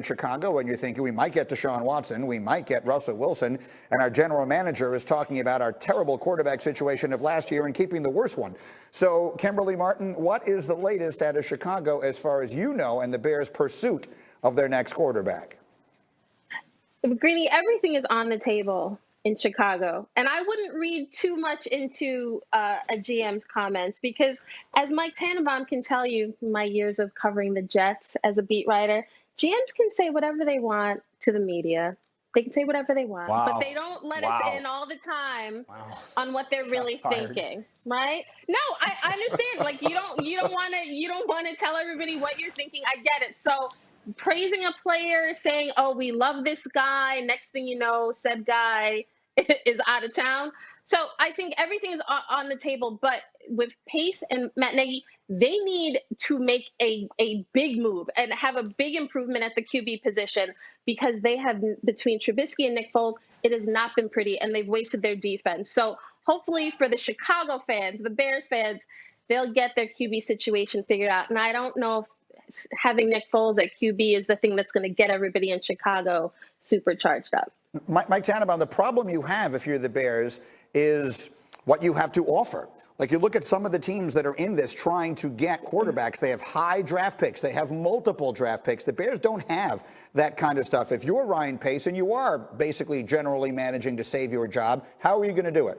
in Chicago, and you're thinking we might get Deshaun Watson, we might get Russell Wilson, and our general manager is talking about our terrible quarterback situation of last year and keeping the worst one. So, Kimberly Martin, what is the latest out of Chicago as far as you know and the Bears' pursuit of their next quarterback? Greeny, everything is on the table in Chicago. And I wouldn't read too much into a GM's comments because, as Mike Tannenbaum can tell you, my years of covering the Jets as a beat writer, GMs can say whatever they want to the media. They can say whatever they want, but they don't let us in all the time on what they're really thinking, right? No, I understand. Like you don't want to tell everybody what you're thinking. I get it. So praising a player, saying, "Oh, we love this guy." Next thing you know, said guy is out of town. So I think everything is on the table. But with Pace and Matt Nagy, they need to make a big move and have a big improvement at the QB position because they have, between Trubisky and Nick Foles, it has not been pretty, and they've wasted their defense. So hopefully for the Chicago fans, the Bears fans, they'll get their QB situation figured out. And I don't know if having Nick Foles at QB is the thing that's going to get everybody in Chicago supercharged up. Mike Tannenbaum, the problem you have if you're the Bears is what you have to offer. Like you look at some of the teams that are in this trying to get quarterbacks. They have high draft picks. They have multiple draft picks. The Bears don't have that kind of stuff. If you're Ryan Pace and you are basically generally managing to save your job, how are you going to do it?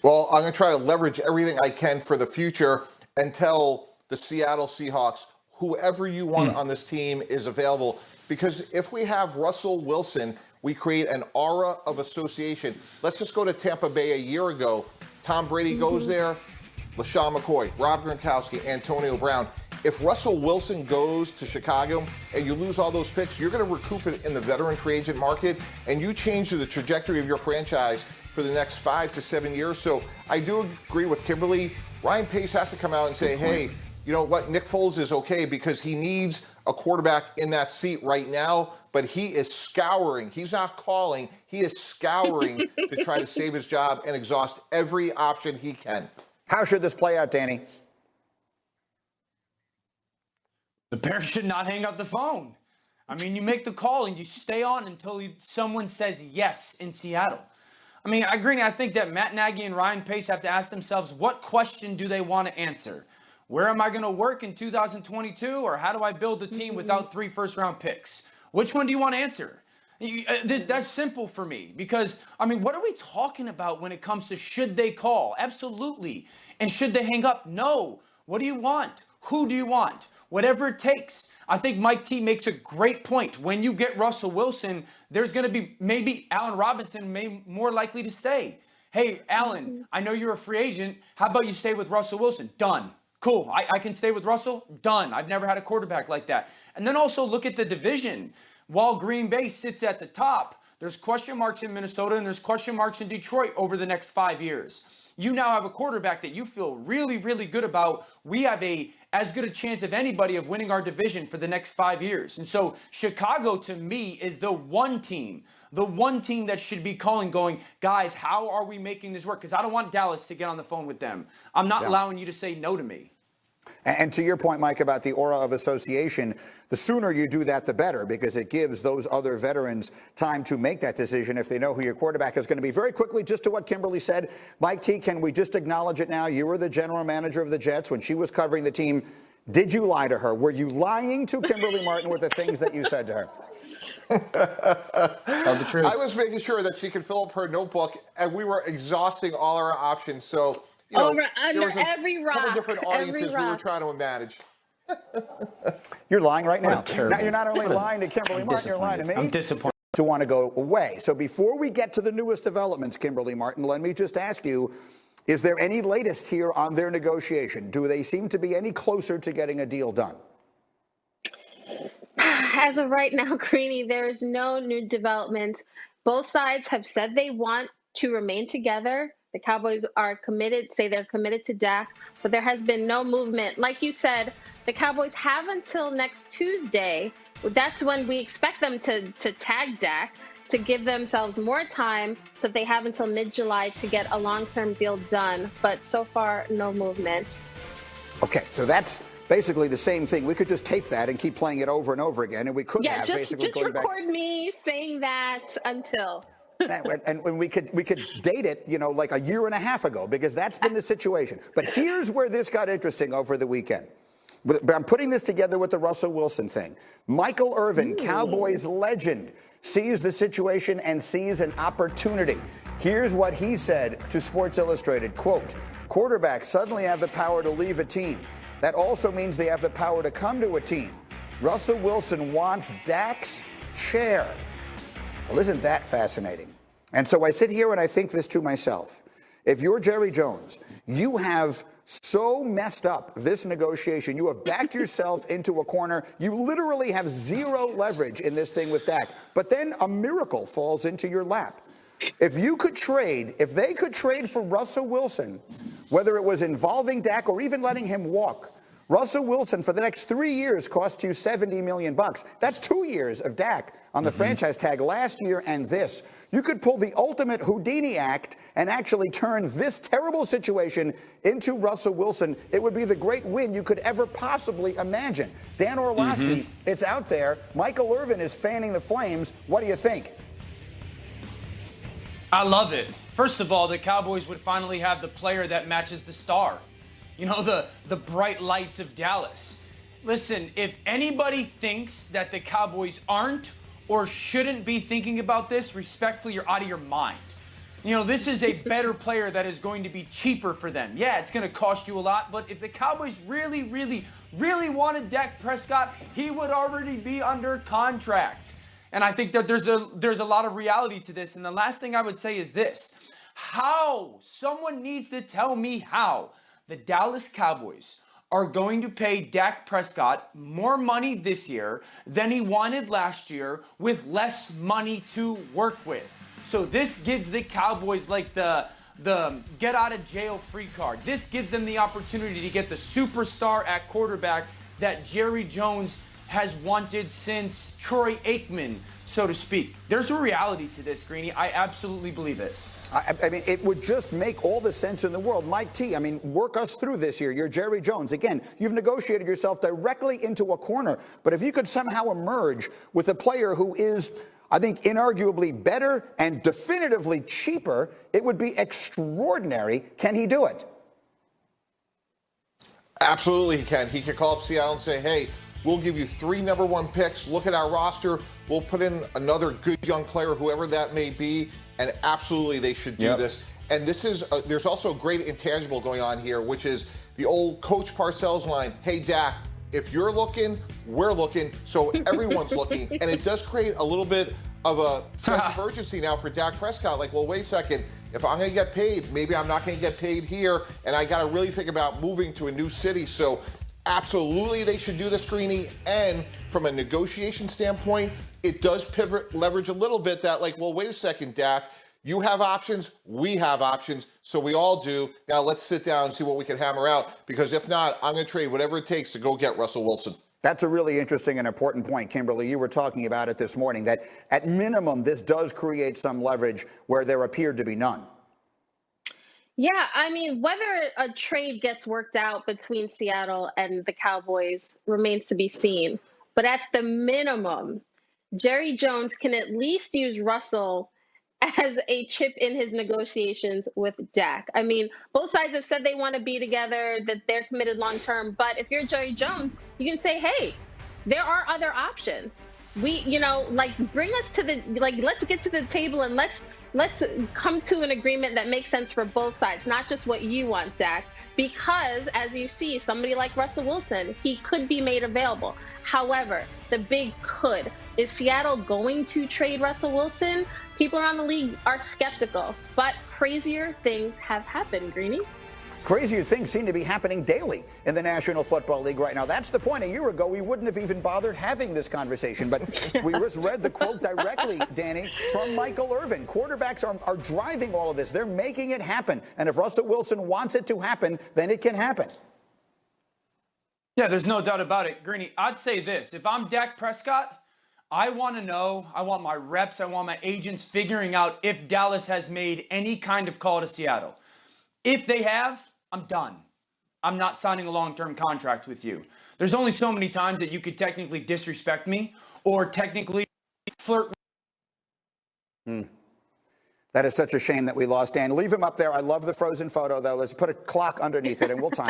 Well, I'm going to try to leverage everything I can for the future and tell the Seattle Seahawks, whoever you want on this team is available. Because if we have Russell Wilson, we create an aura of association. Let's just go to Tampa Bay a year ago. Tom Brady goes there, LaShawn McCoy, Rob Gronkowski, Antonio Brown. If Russell Wilson goes to Chicago and you lose all those picks, you're going to recoup it in the veteran free agent market, and you change the trajectory of your franchise for the next 5 to 7 years. So I do agree with Kimberly. Ryan Pace has to come out and say, hey, you know what, Nick Foles is okay because he needs a quarterback in that seat right now, but he is scouring. He's not calling. He is scouring to try to save his job and exhaust every option he can. How should this play out, Danny? The Bears should not hang up the phone. I mean, you make the call and you stay on until someone says yes in Seattle. I mean, I agree. I think that Matt Nagy and Ryan Pace have to ask themselves, what question do they want to answer? Where am I going to work in 2022? Or how do I build a team without 3 first-round picks? Which one do you want to answer? That's simple for me because, I mean, what are we talking about when it comes to should they call? Absolutely. And should they hang up? No. What do you want? Who do you want? Whatever it takes. I think Mike T makes a great point. When you get Russell Wilson, there's going to be maybe Allen Robinson more likely to stay. Hey, Allen, I know you're a free agent. How about you stay with Russell Wilson? Done. Cool. I can stay with Russell? Done. I've never had a quarterback like that. And then also look at the division. While Green Bay sits at the top, there's question marks in Minnesota and there's question marks in Detroit over the next 5 years. You now have a quarterback that you feel really, really good about. We have as good a chance of anybody of winning our division for the next 5 years. And so Chicago, to me, is the one team that should be calling, going, guys, how are we making this work? Because I don't want Dallas to get on the phone with them. I'm not allowing you to say no to me. And to your point, Mike, about the aura of association, the sooner you do that, the better, because it gives those other veterans time to make that decision if they know who your quarterback is going to be. Very quickly, just to what Kimberly said, Mike T, can we just acknowledge it now? You were the general manager of the Jets when she was covering the team. Did you lie to her? Were you lying to Kimberly Martin with the things that you said to her? Tell the truth. I was making sure that she could fill up her notebook, and we were exhausting all our options. So, you know, under every rock, couple different audiences we were trying to manage. You're lying right now. Now you're not only lying to Kimberly Martin, you're lying to me. I'm disappointed. To want to go away. So before we get to the newest developments, Kimberly Martin, let me just ask you, is there any latest here on their negotiation? Do they seem to be any closer to getting a deal done? As of right now, Greeny, there is no new developments. Both sides have said they want to remain together. The Cowboys are committed, say they're committed to Dak, but there has been no movement. Like you said, the Cowboys have until next Tuesday. That's when we expect them to tag Dak, to give themselves more time, so they have until mid-July to get a long-term deal done. But so far, no movement. Okay, so that's basically the same thing. We could just tape that and keep playing it over and over again, and we could have just basically going back. record me saying that until. And when we could date it, like a year and a half ago, because that's been the situation. But here's where this got interesting over the weekend. But I'm putting this together with the Russell Wilson thing. Michael Irvin, Cowboys legend, sees the situation and sees an opportunity. Here's what he said to Sports Illustrated, quote, "Quarterbacks suddenly have the power to leave a team. That also means they have the power to come to a team. Russell Wilson wants Dak's chair." Well, isn't that fascinating? And so I sit here and I think this to myself. If you're Jerry Jones, you have so messed up this negotiation. You have backed yourself into a corner. You literally have zero leverage in this thing with Dak. But then a miracle falls into your lap. If they could trade for Russell Wilson, whether it was involving Dak or even letting him walk, Russell Wilson for the next 3 years cost you $70 million. That's 2 years of Dak on the franchise tag last year and this. You could pull the ultimate Houdini act and actually turn this terrible situation into Russell Wilson. It would be the great win you could ever possibly imagine. Dan Orlovsky, it's out there. Michael Irvin is fanning the flames. What do you think? I love it. First of all, the Cowboys would finally have the player that matches the star. The bright lights of Dallas. Listen, if anybody thinks that the Cowboys aren't or shouldn't be thinking about this, respectfully, you're out of your mind. This is a better player that is going to be cheaper for them. Yeah, it's going to cost you a lot, but if the Cowboys really, really, really wanted Dak Prescott, he would already be under contract. And I think that there's a lot of reality to this. And the last thing I would say is this. Someone needs to tell me how the Dallas Cowboys are going to pay Dak Prescott more money this year than he wanted last year with less money to work with. So this gives the Cowboys like the get out of jail free card. This gives them the opportunity to get the superstar at quarterback that Jerry Jones has wanted since Troy Aikman, so to speak. There's a reality to this, Greeny. I absolutely believe it. I mean, it would just make all the sense in the world. Mike T, work us through this here. You're Jerry Jones. Again, you've negotiated yourself directly into a corner. But if you could somehow emerge with a player who is, I think, inarguably better and definitively cheaper, it would be extraordinary. Can he do it? Absolutely he can. He can call up Seattle and say, hey, we'll give you 3 number 1 picks. Look at our roster. We'll put in another good young player, whoever that may be. And absolutely they should do this. And this is, there's also a great intangible going on here, which is the old Coach Parcells line, hey, Dak, if you're looking, we're looking, so everyone's looking. And it does create a little bit of a sense of urgency now for Dak Prescott. Like, well, wait a second. If I'm going to get paid, maybe I'm not going to get paid here. And I got to really think about moving to a new city. So absolutely they should do this, Greeny. And from a negotiation standpoint, it does pivot leverage a little bit that, like, well, wait a second, Dak. You have options, we have options, so we all do. Now let's sit down and see what we can hammer out, because if not, I'm going to trade whatever it takes to go get Russell Wilson. That's a really interesting and important point, Kimberly. You were talking about it this morning, that at minimum, this does create some leverage where there appeared to be none. Yeah, whether a trade gets worked out between Seattle and the Cowboys remains to be seen. But at the minimum, Jerry Jones can at least use Russell as a chip in his negotiations with Dak. Both sides have said they want to be together, that they're committed long term. But if you're Jerry Jones, you can say, hey, there are other options. Bring us to the, let's get to the table and let's come to an agreement that makes sense for both sides, not just what you want, Dak. Because, as you see, somebody like Russell Wilson, he could be made available. However, the big could. Is Seattle going to trade Russell Wilson? People around the league are skeptical, but crazier things have happened, Greeny. Crazier things seem to be happening daily in the National Football League right now. That's the point. A year ago, we wouldn't have even bothered having this conversation. But we just read the quote directly, Danny, from Michael Irvin. Quarterbacks are driving all of this. They're making it happen. And if Russell Wilson wants it to happen, then it can happen. Yeah, there's no doubt about it. Greeny, I'd say this. If I'm Dak Prescott, I want to know, I want my reps, I want my agents figuring out if Dallas has made any kind of call to Seattle. If they have, I'm done. I'm not signing a long-term contract with you. There's only so many times that you could technically disrespect me or technically flirt. That is such a shame that we lost Dan. Leave him up there. I love the frozen photo, though. Let's put a clock underneath it, and we'll time